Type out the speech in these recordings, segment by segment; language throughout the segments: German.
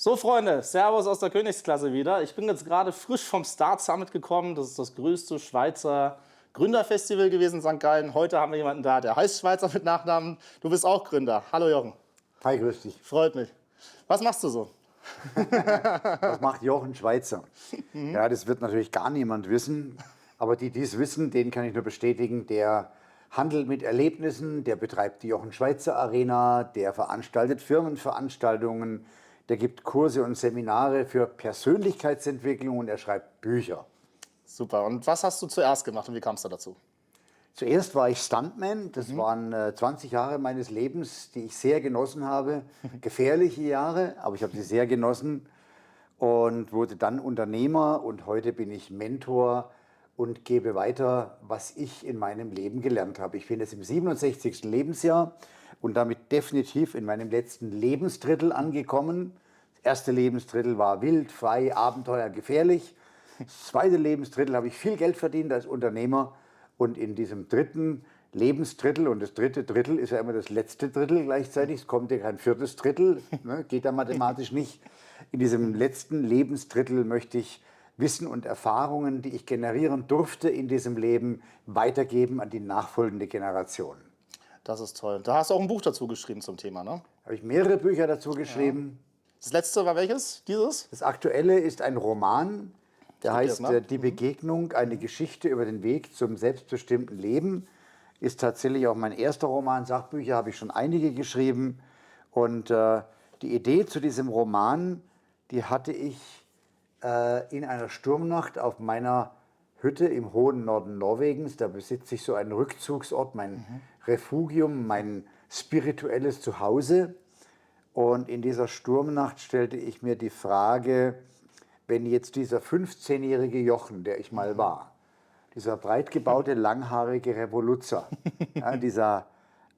So Freunde, Servus aus der Königsklasse wieder. Ich bin jetzt gerade frisch vom Start Summit gekommen. Das ist das größte Schweizer Gründerfestival gewesen in St. Gallen. Heute haben wir jemanden da, der heißt Schweizer mit Nachnamen. Du bist auch Gründer. Hallo Jochen. Hi, grüß dich. Freut mich. Was machst du so? Was macht Jochen Schweizer? Ja, das wird natürlich gar niemand wissen. Aber die, die es wissen, denen kann ich nur bestätigen, der handelt mit Erlebnissen, der betreibt die Jochen Schweizer Arena, der veranstaltet Firmenveranstaltungen, der gibt Kurse und Seminare für Persönlichkeitsentwicklung und er schreibt Bücher. Super. Und was hast du zuerst gemacht und wie kamst du dazu? Zuerst war ich Stuntman, das waren 20 Jahre meines Lebens, die ich sehr genossen habe. Gefährliche Jahre, aber ich habe sie sehr genossen und wurde dann Unternehmer und heute bin ich Mentor und gebe weiter, was ich in meinem Leben gelernt habe. Ich bin jetzt im 67. Lebensjahr und damit definitiv in meinem letzten Lebensdrittel angekommen. Das erste Lebensdrittel war wild, frei, Abenteuer, gefährlich. Das zweite Lebensdrittel habe ich viel Geld verdient als Unternehmer. Und in diesem dritten Lebensdrittel, und das dritte Drittel ist ja immer das letzte Drittel gleichzeitig, es kommt ja kein viertes Drittel, ne, geht ja mathematisch nicht. In diesem letzten Lebensdrittel möchte ich Wissen und Erfahrungen, die ich generieren durfte in diesem Leben, weitergeben an die nachfolgende Generation. Das ist toll. Da hast du auch ein Buch dazu geschrieben zum Thema, ne? Habe ich mehrere Bücher dazu geschrieben. Das letzte war welches? Dieses? Das aktuelle ist ein Roman, der heißt mal. Die Begegnung, eine Geschichte über den Weg zum selbstbestimmten Leben. Ist tatsächlich auch mein erster Roman. Sachbücher habe ich schon einige geschrieben. Und die Idee zu diesem Roman, die hatte ich in einer Sturmnacht auf meiner Hütte im hohen Norden Norwegens. Da besitze ich so einen Rückzugsort, mein Refugium, mein spirituelles Zuhause. Und in dieser Sturmnacht stellte ich mir die Frage, wenn jetzt dieser 15-jährige Jochen, der ich mal war, dieser breit gebaute, langhaarige Revoluzer, ja, dieser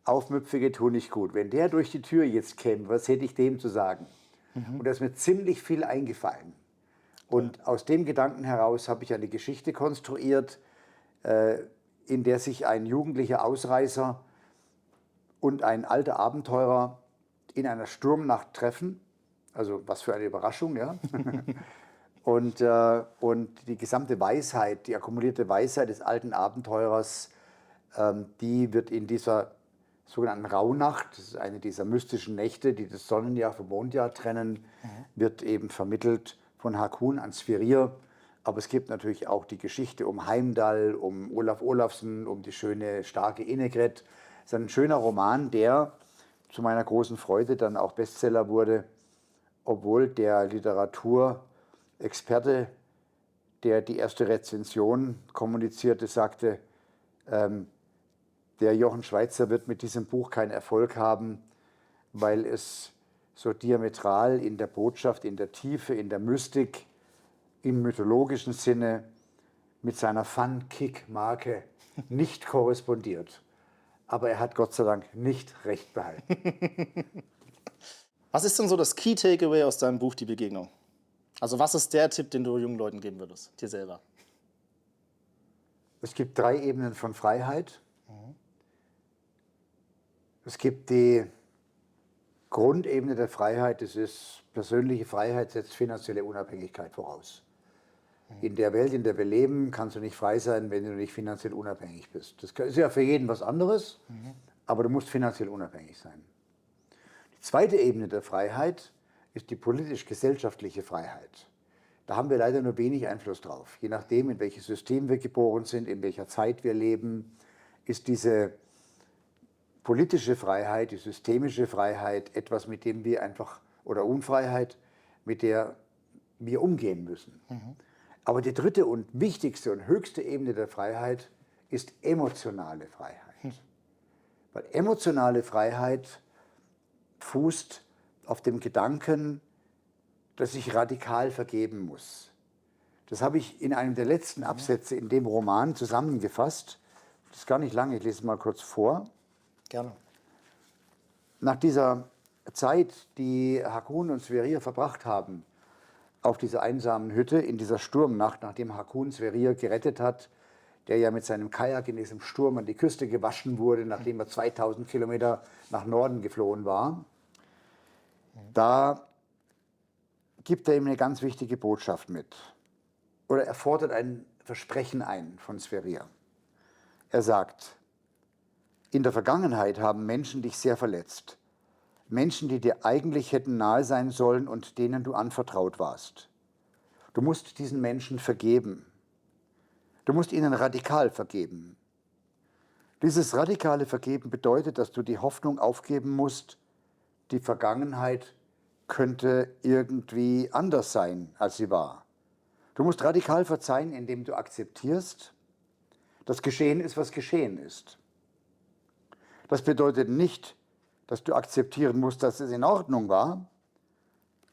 aufmüpfige Tu nicht gut, wenn der durch die Tür jetzt käme, was hätte ich dem zu sagen? Und da ist mir ziemlich viel eingefallen. Und aus dem Gedanken heraus habe ich eine Geschichte konstruiert, in der sich ein jugendlicher Ausreißer und ein alter Abenteurer in einer Sturmnacht treffen. Also was für eine Überraschung, ja. Und die gesamte Weisheit, die akkumulierte Weisheit des alten Abenteurers, die wird in dieser sogenannten Rauhnacht, das ist eine dieser mystischen Nächte, die das Sonnenjahr vom Mondjahr trennen, wird eben vermittelt von Hakun an Sverrir. Aber es gibt natürlich auch die Geschichte um Heimdall, um Olaf Olafsen, um die schöne, starke Innegret. Es ist ein schöner Roman, der zu meiner großen Freude dann auch Bestseller wurde, obwohl der Literaturexperte, der die erste Rezension kommunizierte, sagte, der Jochen Schweizer wird mit diesem Buch keinen Erfolg haben, weil es so diametral in der Botschaft, in der Tiefe, in der Mystik, im mythologischen Sinne mit seiner Fun-Kick-Marke nicht korrespondiert. Aber er hat Gott sei Dank nicht recht behalten. Was ist denn so das Key Takeaway aus deinem Buch Die Begegnung? Also was ist der Tipp, den du jungen Leuten geben würdest, dir selber? Es gibt 3 Ebenen von Freiheit. Es gibt die Grundebene der Freiheit, das ist persönliche Freiheit, setzt finanzielle Unabhängigkeit voraus. In der Welt, in der wir leben, kannst du nicht frei sein, wenn du nicht finanziell unabhängig bist. Das ist ja für jeden was anderes, aber du musst finanziell unabhängig sein. Die zweite Ebene der Freiheit ist die politisch-gesellschaftliche Freiheit. Da haben wir leider nur wenig Einfluss drauf. Je nachdem, in welches System wir geboren sind, in welcher Zeit wir leben, ist diese politische Freiheit, die systemische Freiheit etwas, mit dem wir einfach, oder Unfreiheit, mit der wir umgehen müssen. Aber die dritte und wichtigste und höchste Ebene der Freiheit ist emotionale Freiheit. Weil emotionale Freiheit fußt auf dem Gedanken, dass ich radikal vergeben muss. Das habe ich in einem der letzten Absätze in dem Roman zusammengefasst. Das ist gar nicht lange, ich lese es mal kurz vor. Gerne. Nach dieser Zeit, die Hakun und Sverrir verbracht haben, auf dieser einsamen Hütte in dieser Sturmnacht, nachdem Hakun Sverrir gerettet hat, der ja mit seinem Kajak in diesem Sturm an die Küste gewaschen wurde, nachdem er 2000 Kilometer nach Norden geflohen war, da gibt er ihm eine ganz wichtige Botschaft mit. Oder er fordert ein Versprechen ein von Sverrir. Er sagt, in der Vergangenheit haben Menschen dich sehr verletzt. Menschen, die dir eigentlich hätten nahe sein sollen und denen du anvertraut warst. Du musst diesen Menschen vergeben. Du musst ihnen radikal vergeben. Dieses radikale Vergeben bedeutet, dass du die Hoffnung aufgeben musst, die Vergangenheit könnte irgendwie anders sein, als sie war. Du musst radikal verzeihen, indem du akzeptierst, dass geschehen ist, was geschehen ist. Das bedeutet nicht, dass du akzeptieren musst, dass es in Ordnung war,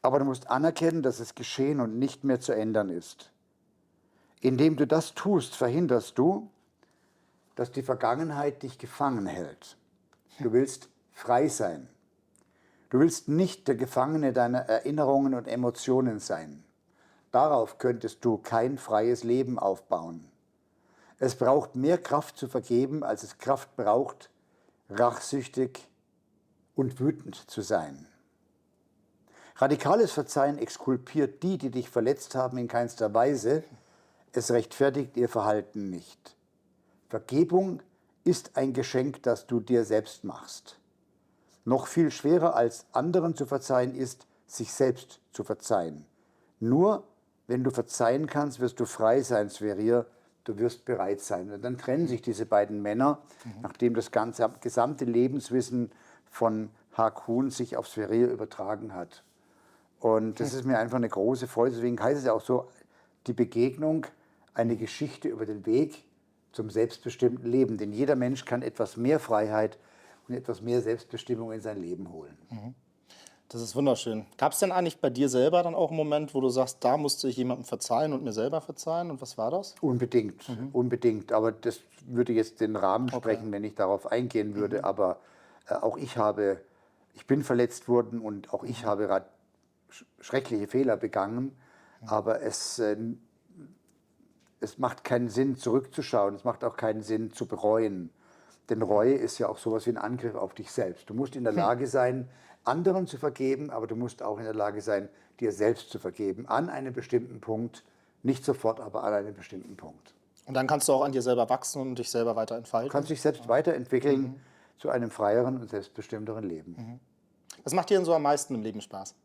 aber du musst anerkennen, dass es geschehen und nicht mehr zu ändern ist. Indem du das tust, verhinderst du, dass die Vergangenheit dich gefangen hält. Du willst frei sein. Du willst nicht der Gefangene deiner Erinnerungen und Emotionen sein. Darauf könntest du kein freies Leben aufbauen. Es braucht mehr Kraft zu vergeben, als es Kraft braucht, rachsüchtig und wütend zu sein. Radikales Verzeihen exkulpiert die, die dich verletzt haben, in keinster Weise. Es rechtfertigt ihr Verhalten nicht. Vergebung ist ein Geschenk, das du dir selbst machst. Noch viel schwerer als anderen zu verzeihen ist, sich selbst zu verzeihen. Nur wenn du verzeihen kannst, wirst du frei sein, Sverrir. Du wirst bereit sein. Und dann trennen sich diese beiden Männer, nachdem das gesamte Lebenswissen von Haakon sich auf Sverrir übertragen hat. Und das ist mir einfach eine große Freude. Deswegen heißt es ja auch so, die Begegnung, eine Geschichte über den Weg zum selbstbestimmten Leben. Denn jeder Mensch kann etwas mehr Freiheit und etwas mehr Selbstbestimmung in sein Leben holen. Das ist wunderschön. Gab es denn eigentlich bei dir selber dann auch einen Moment, wo du sagst, da musste ich jemandem verzeihen und mir selber verzeihen? Und was war das? Unbedingt, unbedingt. Aber das würde jetzt den Rahmen sprechen, wenn ich darauf eingehen würde. Aber auch ich bin verletzt worden und auch ich habe schreckliche Fehler begangen. Aber es macht keinen Sinn, zurückzuschauen. Es macht auch keinen Sinn, zu bereuen. Denn Reue ist ja auch sowas wie ein Angriff auf dich selbst. Du musst in der Lage sein, anderen zu vergeben, aber du musst auch in der Lage sein, dir selbst zu vergeben. An einem bestimmten Punkt, nicht sofort, aber an einem bestimmten Punkt. Und dann kannst du auch an dir selber wachsen und dich selber weiter Du entfalten. kannst dich selbst weiterentwickeln zu einem freieren und selbstbestimmteren Leben. Was macht dir denn so am meisten im Leben Spaß?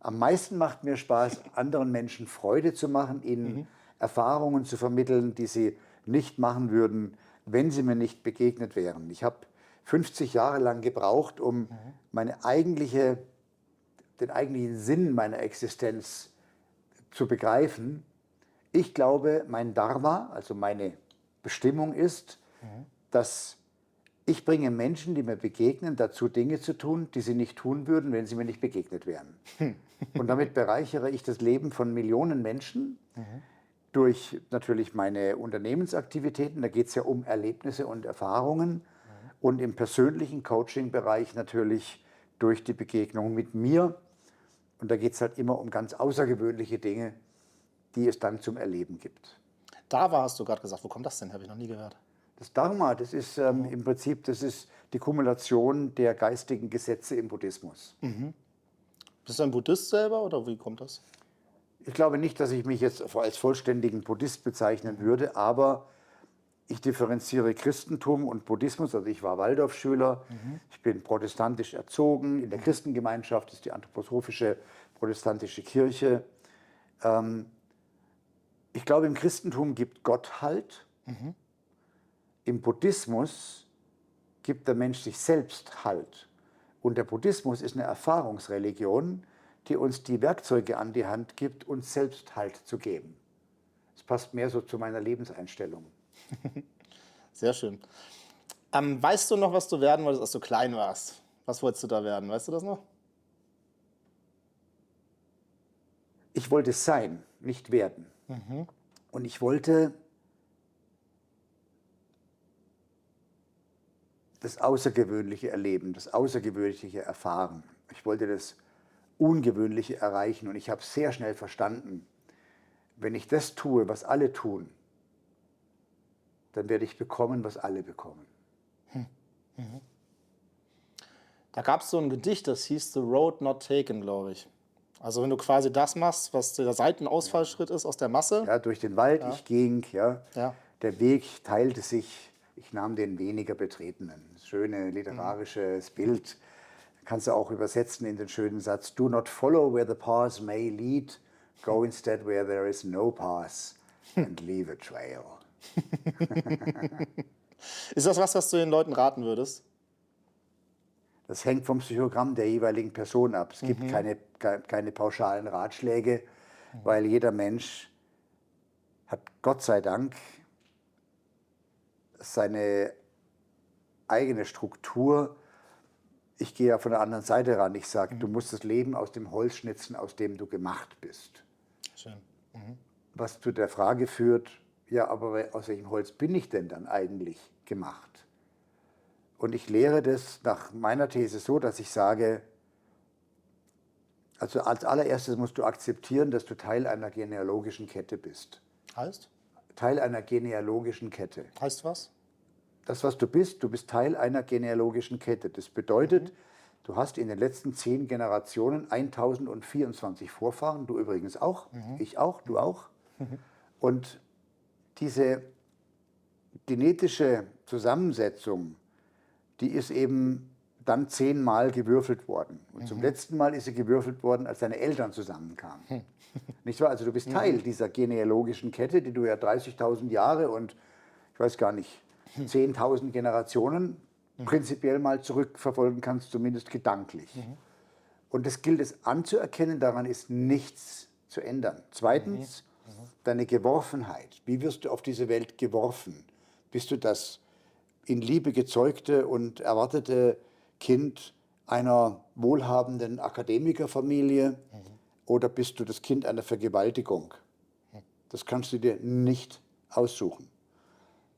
Am meisten macht mir Spaß, anderen Menschen Freude zu machen, ihnen Erfahrungen zu vermitteln, die sie nicht machen würden, wenn sie mir nicht begegnet wären. Ich habe 50 Jahre lang gebraucht, um den eigentlichen Sinn meiner Existenz zu begreifen. Ich glaube, mein Dharma, also meine Bestimmung ist, dass ich bringe Menschen, die mir begegnen, dazu, Dinge zu tun, die sie nicht tun würden, wenn sie mir nicht begegnet wären. Und damit bereichere ich das Leben von Millionen Menschen durch natürlich meine Unternehmensaktivitäten. Da geht es ja um Erlebnisse und Erfahrungen. Und im persönlichen Coaching-Bereich natürlich durch die Begegnung mit mir. Und da geht es halt immer um ganz außergewöhnliche Dinge, die es dann zum Erleben gibt. Dava hast du gerade gesagt. Wo kommt das denn? Habe ich noch nie gehört. Das Dharma, das ist im Prinzip, das ist die Kumulation der geistigen Gesetze im Buddhismus. Bist du ein Buddhist selber oder wie kommt das? Ich glaube nicht, dass ich mich jetzt als vollständigen Buddhist bezeichnen würde, aber ich differenziere Christentum und Buddhismus. Also ich war Waldorfschüler, ich bin protestantisch erzogen. In der Christengemeinschaft ist die anthroposophische protestantische Kirche. Ich glaube, im Christentum gibt Gott Halt. Im Buddhismus gibt der Mensch sich selbst Halt. Und der Buddhismus ist eine Erfahrungsreligion, die uns die Werkzeuge an die Hand gibt, uns selbst Halt zu geben. Das passt mehr so zu meiner Lebenseinstellung. Sehr schön. Weißt du noch, was du werden wolltest, als du klein warst? Was wolltest du da werden? Weißt du das noch? Ich wollte sein, nicht werden. Und ich wollte das Außergewöhnliche erleben, das Außergewöhnliche erfahren. Ich wollte das Ungewöhnliche erreichen. Und ich habe sehr schnell verstanden, wenn ich das tue, was alle tun, dann werde ich bekommen, was alle bekommen. Da gab es so ein Gedicht, das hieß The Road Not Taken, glaube ich. Also wenn du quasi das machst, was der Seitenausfallschritt ist aus der Masse. Ja, durch den Wald, ich ging, ja. Ja. Der Weg teilte sich, ich nahm den weniger Betretenen. Das schöne literarisches Bild. Kannst du auch übersetzen in den schönen Satz: Do not follow where the paths may lead, go instead where there is no path and leave a trail. Ist das was du den Leuten raten würdest? Das hängt vom Psychogramm der jeweiligen Person ab. Es gibt keine pauschalen Ratschläge, weil jeder Mensch hat Gott sei Dank seine eigene Struktur. Ich gehe ja von der anderen Seite ran. Ich sage, du musst das Leben aus dem Holz schnitzen, aus dem du gemacht bist. Schön. Was zu der Frage führt, ja, aber aus welchem Holz bin ich denn dann eigentlich gemacht? Und ich lehre das nach meiner These so, dass ich sage, also als allererstes musst du akzeptieren, dass du Teil einer genealogischen Kette bist. Heißt? Teil einer genealogischen Kette. Heißt was? Das, was du bist Teil einer genealogischen Kette. Das bedeutet, du hast in den letzten 10 Generationen 1024 Vorfahren, du übrigens auch, ich auch, du auch. Und diese genetische Zusammensetzung, die ist eben dann 10-mal gewürfelt worden. Und zum letzten Mal ist sie gewürfelt worden, als deine Eltern zusammenkamen. Nicht wahr? Also du bist Teil dieser genealogischen Kette, die du ja 30.000 Jahre und ich weiß gar nicht, 10.000 Generationen prinzipiell mal zurückverfolgen kannst, zumindest gedanklich. Und das gilt es anzuerkennen, daran ist nichts zu ändern. Zweitens, deine Geworfenheit. Wie wirst du auf diese Welt geworfen? Bist du das in Liebe gezeugte und erwartete Kind einer wohlhabenden Akademikerfamilie oder bist du das Kind einer Vergewaltigung? Das kannst du dir nicht aussuchen.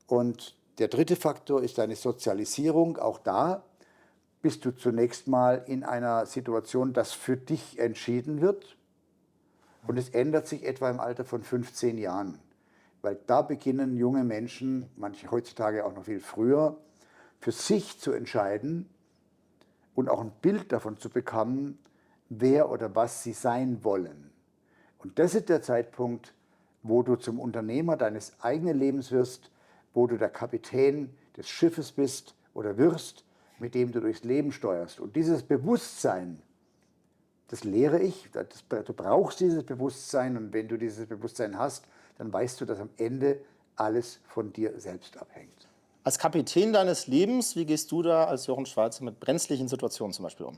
Und der dritte Faktor ist deine Sozialisierung. Auch da bist du zunächst mal in einer Situation, dass für dich entschieden wird. Und es ändert sich etwa im Alter von 15 Jahren. Weil da beginnen junge Menschen, manche heutzutage auch noch viel früher, für sich zu entscheiden und auch ein Bild davon zu bekommen, wer oder was sie sein wollen. Und das ist der Zeitpunkt, wo du zum Unternehmer deines eigenen Lebens wirst, wo du der Kapitän des Schiffes bist oder wirst, mit dem du durchs Leben steuerst. Und dieses Bewusstsein, das lehre ich, du brauchst dieses Bewusstsein und wenn du dieses Bewusstsein hast, dann weißt du, dass am Ende alles von dir selbst abhängt. Als Kapitän deines Lebens, wie gehst du da als Jochen Schweizer mit brenzlichen Situationen zum Beispiel um?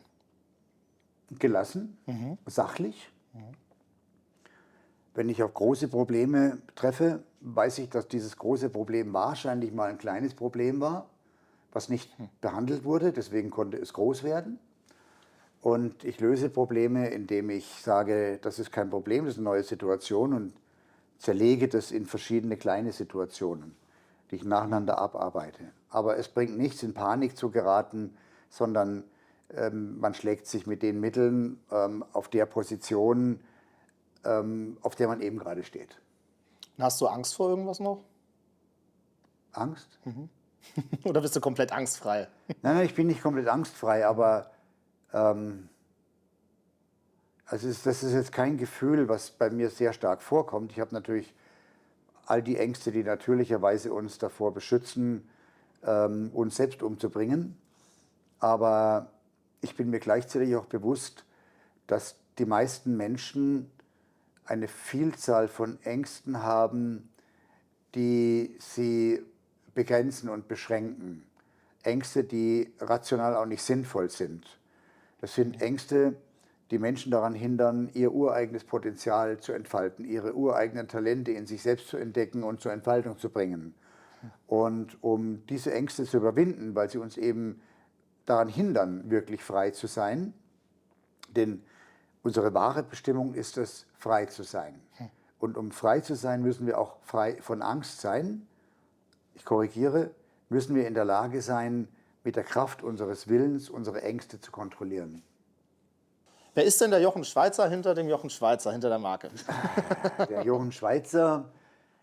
Gelassen, sachlich. Wenn ich auf große Probleme treffe, weiß ich, dass dieses große Problem wahrscheinlich mal ein kleines Problem war, was nicht behandelt wurde, deswegen konnte es groß werden. Und ich löse Probleme, indem ich sage, das ist kein Problem, das ist eine neue Situation und zerlege das in verschiedene kleine Situationen, die ich nacheinander abarbeite. Aber es bringt nichts, in Panik zu geraten, sondern man schlägt sich mit den Mitteln auf der Position, auf der man eben gerade steht. Hast du Angst vor irgendwas noch? Angst? Oder bist du komplett angstfrei? Nein, ich bin nicht komplett angstfrei, aber das ist jetzt kein Gefühl, was bei mir sehr stark vorkommt. Ich habe natürlich all die Ängste, die natürlicherweise uns davor beschützen, uns selbst umzubringen. Aber ich bin mir gleichzeitig auch bewusst, dass die meisten Menschen eine Vielzahl von Ängsten haben, die sie begrenzen und beschränken. Ängste, die rational auch nicht sinnvoll sind. Das sind Ängste, die Menschen daran hindern, ihr ureigenes Potenzial zu entfalten, ihre ureigenen Talente in sich selbst zu entdecken und zur Entfaltung zu bringen. Und um diese Ängste zu überwinden, weil sie uns eben daran hindern, wirklich frei zu sein, denn unsere wahre Bestimmung ist es, frei zu sein. Und um frei zu sein, müssen wir auch frei von Angst sein. Ich korrigiere, müssen wir in der Lage sein, mit der Kraft unseres Willens unsere Ängste zu kontrollieren. Wer ist denn der Jochen Schweizer hinter dem Jochen Schweizer, hinter der Marke? Der Jochen Schweizer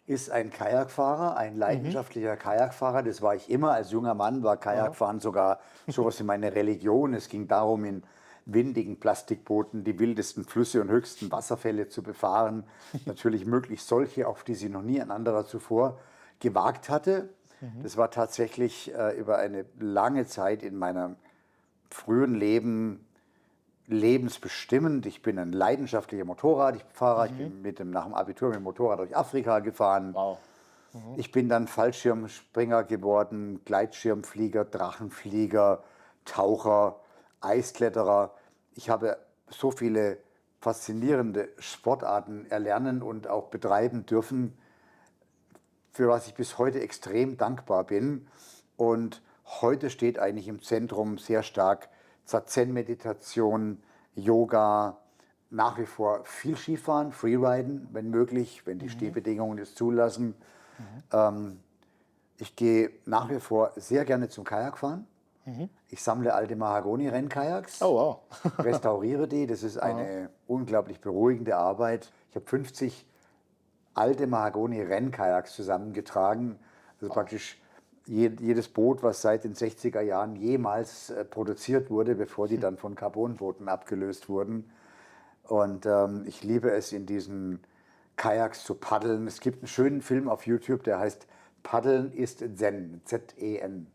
ist ein Kajakfahrer, ein leidenschaftlicher Kajakfahrer. Das war ich immer. Als junger Mann war Kajakfahren sogar sowas wie meine Religion. Es ging darum, in windigen Plastikbooten die wildesten Flüsse und höchsten Wasserfälle zu befahren. Natürlich möglichst solche, auf die sich noch nie ein anderer zuvor gewagt hatte. Das war tatsächlich über eine lange Zeit in meinem frühen Leben lebensbestimmend. Ich bin ein leidenschaftlicher Motorradfahrer. Ich bin nach dem Abitur mit dem Motorrad durch Afrika gefahren. Wow. Ich bin dann Fallschirmspringer geworden, Gleitschirmflieger, Drachenflieger, Taucher, Eiskletterer. Ich habe so viele faszinierende Sportarten erlernen und auch betreiben dürfen, für was ich bis heute extrem dankbar bin. Und heute steht eigentlich im Zentrum sehr stark Zazen-Meditation, Yoga, nach wie vor viel Skifahren, Freeriden, wenn möglich, wenn die Stehbedingungen es zulassen. Ich gehe nach wie vor sehr gerne zum Kajakfahren. Ich sammle alte Mahagoni-Rennkajaks, Oh, wow. restauriere die. Das ist eine unglaublich beruhigende Arbeit. Ich habe 50 alte Mahagoni-Rennkajaks zusammengetragen. Also praktisch jedes Boot, was seit den 60er Jahren jemals produziert wurde, bevor die dann von Carbonbooten abgelöst wurden. Und ich liebe es, in diesen Kajaks zu paddeln. Es gibt einen schönen Film auf YouTube, der heißt Paddeln ist Zen, Z-E-N.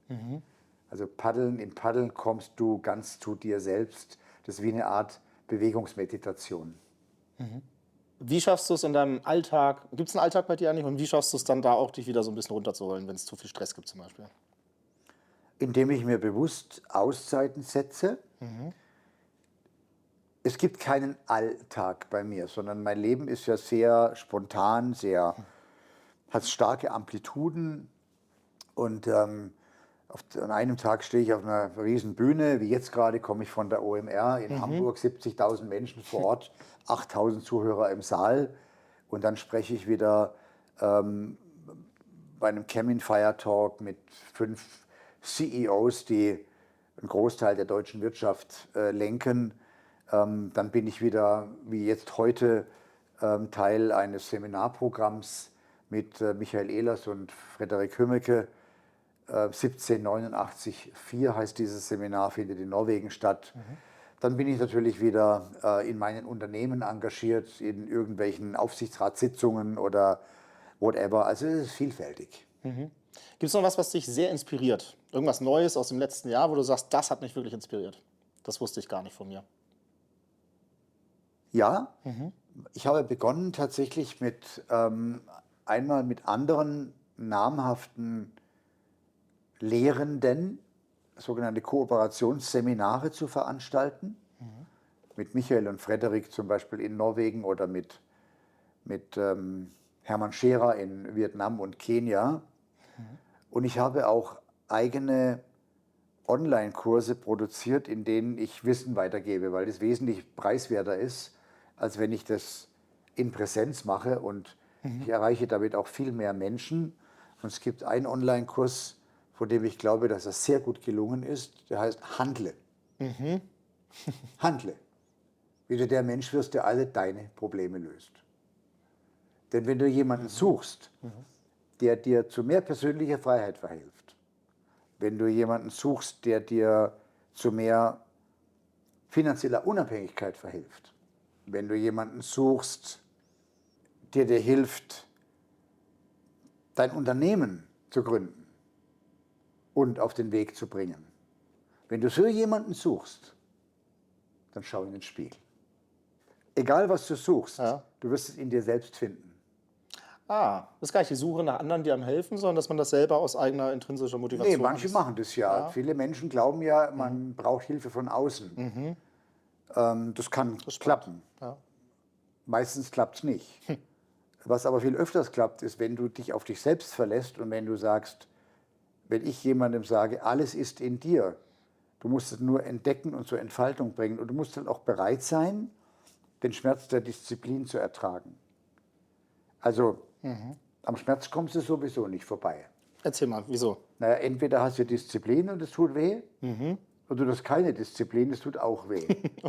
Also in Paddeln kommst du ganz zu dir selbst. Das ist wie eine Art Bewegungsmeditation. Wie schaffst du es in deinem Alltag? Gibt es einen Alltag bei dir eigentlich? Und wie schaffst du es dann da auch, dich wieder so ein bisschen runterzuholen, wenn es zu viel Stress gibt zum Beispiel? Indem ich mir bewusst Auszeiten setze. Es gibt keinen Alltag bei mir, sondern mein Leben ist ja sehr spontan, hat starke Amplituden. Und an einem Tag stehe ich auf einer riesen Bühne, wie jetzt gerade komme ich von der OMR in Hamburg, 70.000 Menschen vor Ort, 8.000 Zuhörer im Saal. Und dann spreche ich wieder bei einem Camin Fire Talk mit 5 CEOs, die einen Großteil der deutschen Wirtschaft lenken. Dann bin ich wieder, wie jetzt heute, Teil eines Seminarprogramms mit Michael Ehlers und Frederik Hömmeke. 1789-4 heißt dieses Seminar, findet in Norwegen statt. Dann bin ich natürlich wieder in meinen Unternehmen engagiert, in irgendwelchen Aufsichtsratssitzungen oder whatever. Also es ist vielfältig. Gibt es noch was dich sehr inspiriert? Irgendwas Neues aus dem letzten Jahr, wo du sagst, das hat mich wirklich inspiriert? Das wusste ich gar nicht von mir. Ja, ich habe begonnen tatsächlich einmal mit anderen namhaften Lehrenden sogenannte Kooperationsseminare zu veranstalten. Mit Michael und Frederik zum Beispiel in Norwegen oder mit Hermann Scherer in Vietnam und Kenia. Und ich habe auch eigene Online-Kurse produziert, in denen ich Wissen weitergebe, weil das wesentlich preiswerter ist, als wenn ich das in Präsenz mache. Und ich erreiche damit auch viel mehr Menschen. Und es gibt einen Online-Kurs, von dem ich glaube, dass er sehr gut gelungen ist. Der heißt Handle. Handle. Wie du der Mensch wirst, der alle deine Probleme löst. Denn wenn du jemanden suchst, der dir zu mehr persönlicher Freiheit verhilft, wenn du jemanden suchst, der dir zu mehr finanzieller Unabhängigkeit verhilft, wenn du jemanden suchst, der dir hilft, dein Unternehmen zu gründen und auf den Weg zu bringen. Wenn du so jemanden suchst, dann schau in den Spiegel. Egal, was du suchst, du wirst es in dir selbst finden. Das ist gar nicht die Suche nach anderen, die einem helfen, sondern dass man das selber aus eigener intrinsischer Motivation Nee, manche machen das ja. Viele Menschen glauben ja, man braucht Hilfe von außen. Das kann klappen. Ja. Meistens klappt es nicht. Was aber viel öfters klappt, ist, wenn du dich auf dich selbst verlässt und wenn du sagst, wenn ich jemandem sage, alles ist in dir, du musst es nur entdecken und zur Entfaltung bringen und du musst dann auch bereit sein, den Schmerz der Disziplin zu ertragen. Also am Schmerz kommst du sowieso nicht vorbei. Erzähl mal, wieso? Naja, entweder hast du Disziplin und es tut weh, oder du hast keine Disziplin, es tut auch weh.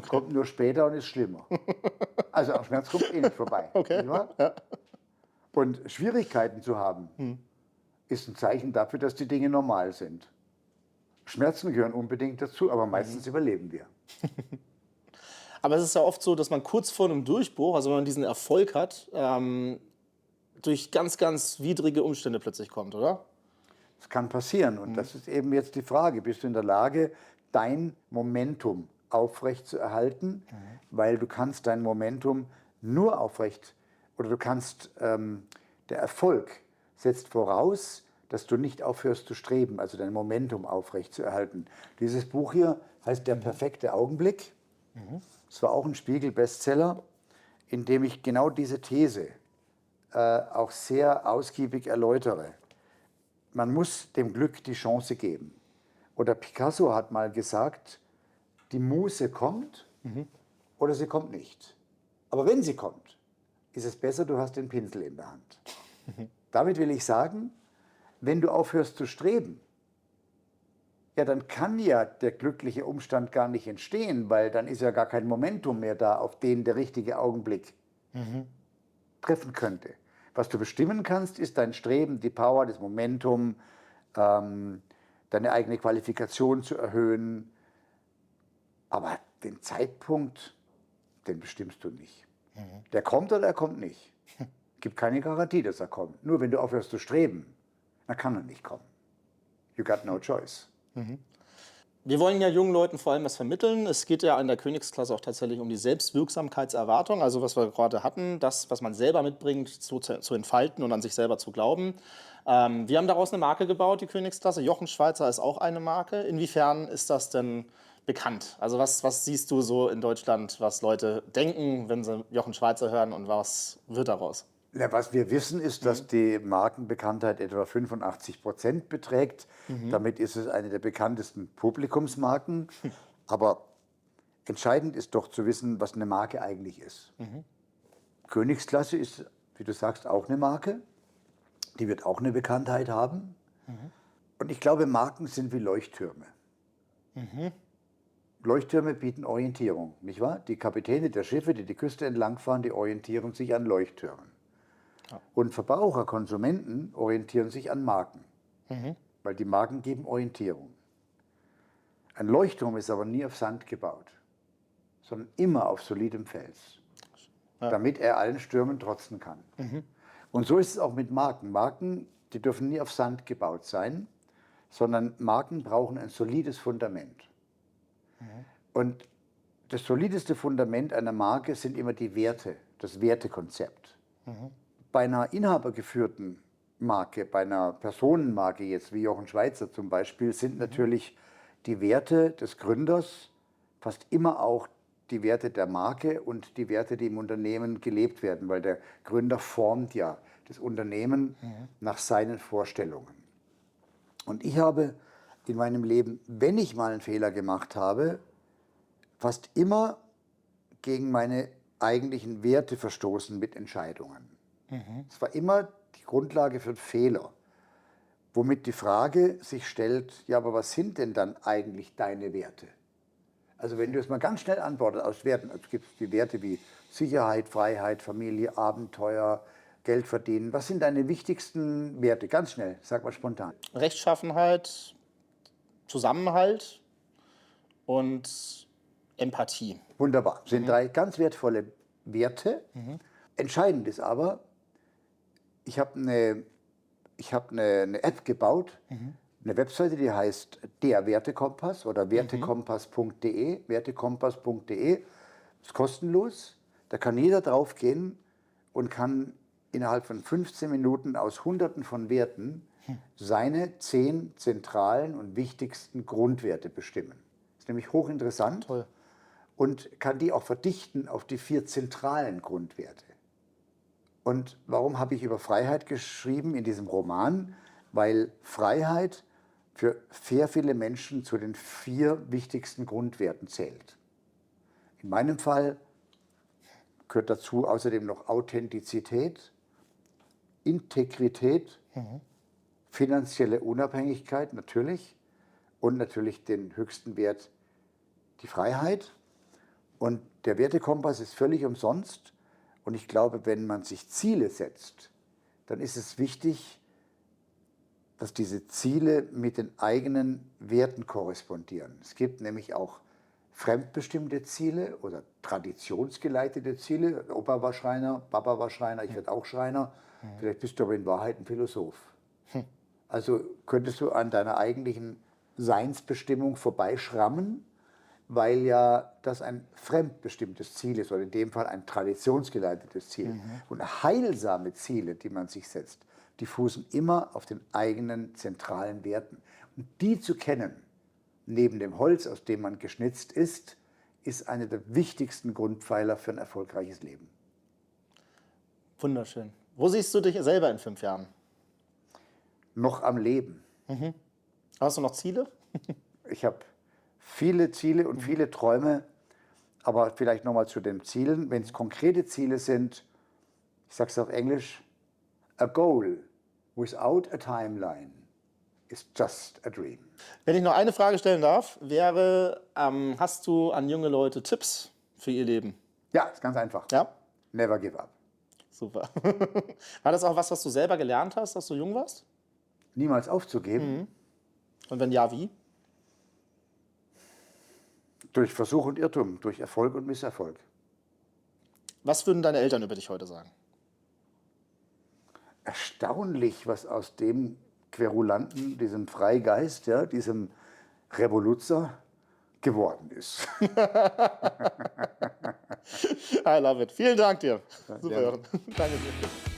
Kommt nur später und ist schlimmer. Also am Schmerz kommt eh nicht vorbei. Okay. Nicht wahr? Ja. Und Schwierigkeiten zu haben, ist ein Zeichen dafür, dass die Dinge normal sind. Schmerzen gehören unbedingt dazu, aber meistens überleben wir. Aber es ist ja oft so, dass man kurz vor einem Durchbruch, also wenn man diesen Erfolg hat, durch ganz, ganz widrige Umstände plötzlich kommt, oder? Das kann passieren. Und das ist eben jetzt die Frage, bist du in der Lage, dein Momentum aufrecht zu erhalten? Weil du kannst dein Momentum nur aufrecht, oder du kannst, der Erfolg setzt voraus, dass du nicht aufhörst zu streben, also dein Momentum aufrecht zu erhalten. Dieses Buch hier heißt Der perfekte Augenblick. Es war auch ein Spiegel-Bestseller, in dem ich genau diese These auch sehr ausgiebig erläutere. Man muss dem Glück die Chance geben. Oder Picasso hat mal gesagt, die Muse kommt oder sie kommt nicht. Aber wenn sie kommt, ist es besser, du hast den Pinsel in der Hand. Damit will ich sagen, wenn du aufhörst zu streben, ja, dann kann ja der glückliche Umstand gar nicht entstehen, weil dann ist ja gar kein Momentum mehr da, auf den der richtige Augenblick treffen könnte. Was du bestimmen kannst, ist dein Streben, die Power, das Momentum, deine eigene Qualifikation zu erhöhen. Aber den Zeitpunkt, den bestimmst du nicht. Der kommt oder er kommt nicht. Gibt keine Garantie, dass er kommt. Nur wenn du aufhörst zu streben, dann kann er nicht kommen. You got no choice. Wir wollen ja jungen Leuten vor allem was vermitteln. Es geht ja in der Königsklasse auch tatsächlich um die Selbstwirksamkeitserwartung, also was wir gerade hatten, das, was man selber mitbringt, zu entfalten und an sich selber zu glauben. Wir haben daraus eine Marke gebaut, die Königsklasse. Jochen Schweizer ist auch eine Marke. Inwiefern ist das denn bekannt? Also was siehst du so in Deutschland, was Leute denken, wenn sie Jochen Schweizer hören und was wird daraus? Ja, was wir wissen, ist, dass die Markenbekanntheit etwa 85% beträgt. Damit ist es eine der bekanntesten Publikumsmarken. Aber entscheidend ist doch zu wissen, was eine Marke eigentlich ist. Königsklasse ist, wie du sagst, auch eine Marke. Die wird auch eine Bekanntheit haben. Und ich glaube, Marken sind wie Leuchttürme. Leuchttürme bieten Orientierung, nicht wahr? Die Kapitäne der Schiffe, die die Küste entlangfahren, die orientieren sich an Leuchttürmen. Und Verbraucher, Konsumenten orientieren sich an Marken, weil die Marken geben Orientierung. Ein Leuchtturm ist aber nie auf Sand gebaut, sondern immer auf solidem Fels, damit er allen Stürmen trotzen kann. Und so ist es auch mit Marken. Marken, die dürfen nie auf Sand gebaut sein, sondern Marken brauchen ein solides Fundament. Und das solideste Fundament einer Marke sind immer die Werte, das Wertekonzept. Bei einer inhabergeführten Marke, bei einer Personenmarke jetzt wie Jochen Schweizer zum Beispiel, sind natürlich die Werte des Gründers fast immer auch die Werte der Marke und die Werte, die im Unternehmen gelebt werden, weil der Gründer formt ja das Unternehmen nach seinen Vorstellungen. Und ich habe in meinem Leben, wenn ich mal einen Fehler gemacht habe, fast immer gegen meine eigentlichen Werte verstoßen mit Entscheidungen. Es war immer die Grundlage für einen Fehler, womit die Frage sich stellt, ja, aber was sind denn dann eigentlich deine Werte? Also wenn du es mal ganz schnell antwortest aus Werten, es gibt die Werte wie Sicherheit, Freiheit, Familie, Abenteuer, Geld verdienen. Was sind deine wichtigsten Werte? Ganz schnell, sag mal spontan. Rechtschaffenheit, Zusammenhalt und Empathie. Wunderbar, sind drei ganz wertvolle Werte. Entscheidend ist aber, ich habe eine App gebaut, eine Webseite, die heißt Der Wertekompass oder wertekompass.de. Wertekompass.de ist kostenlos. Da kann jeder drauf gehen und kann innerhalb von 15 Minuten aus Hunderten von Werten seine 10 zentralen und wichtigsten Grundwerte bestimmen. Das ist nämlich hochinteressant. Toll. Und kann die auch verdichten auf die 4 zentralen Grundwerte. Und warum habe ich über Freiheit geschrieben in diesem Roman? Weil Freiheit für sehr viele Menschen zu den 4 wichtigsten Grundwerten zählt. In meinem Fall gehört dazu außerdem noch Authentizität, Integrität, finanzielle Unabhängigkeit natürlich und natürlich den höchsten Wert, die Freiheit. Und der Wertekompass ist völlig umsonst. Und ich glaube, wenn man sich Ziele setzt, dann ist es wichtig, dass diese Ziele mit den eigenen Werten korrespondieren. Es gibt nämlich auch fremdbestimmte Ziele oder traditionsgeleitete Ziele. Opa war Schreiner, Papa war Schreiner, ich werde auch Schreiner. Vielleicht bist du aber in Wahrheit ein Philosoph. Also könntest du an deiner eigentlichen Seinsbestimmung vorbeischrammen, weil ja das ein fremdbestimmtes Ziel ist oder in dem Fall ein traditionsgeleitetes Ziel. Und heilsame Ziele, die man sich setzt, die fußen immer auf den eigenen zentralen Werten. Und die zu kennen, neben dem Holz, aus dem man geschnitzt ist einer der wichtigsten Grundpfeiler für ein erfolgreiches Leben. Wunderschön. Wo siehst du dich selber in 5 Jahren? Noch am Leben. Hast du noch Ziele? Ich habe viele Ziele und viele Träume, aber vielleicht nochmal zu den Zielen. Wenn es konkrete Ziele sind, ich sage es auf Englisch, a goal without a timeline is just a dream. Wenn ich noch eine Frage stellen darf, wäre, hast du an junge Leute Tipps für ihr Leben? Ja, ist ganz einfach. Ja? Never give up. Super. War das auch was du selber gelernt hast, als du jung warst? Niemals aufzugeben. Und wenn ja, wie? Durch Versuch und Irrtum, durch Erfolg und Misserfolg. Was würden deine Eltern über dich heute sagen? Erstaunlich, was aus dem Querulanten, diesem Freigeist, ja, diesem Revoluzer geworden ist. I love it. Vielen Dank dir. Ja, Super, gerne. Jochen. Danke dir.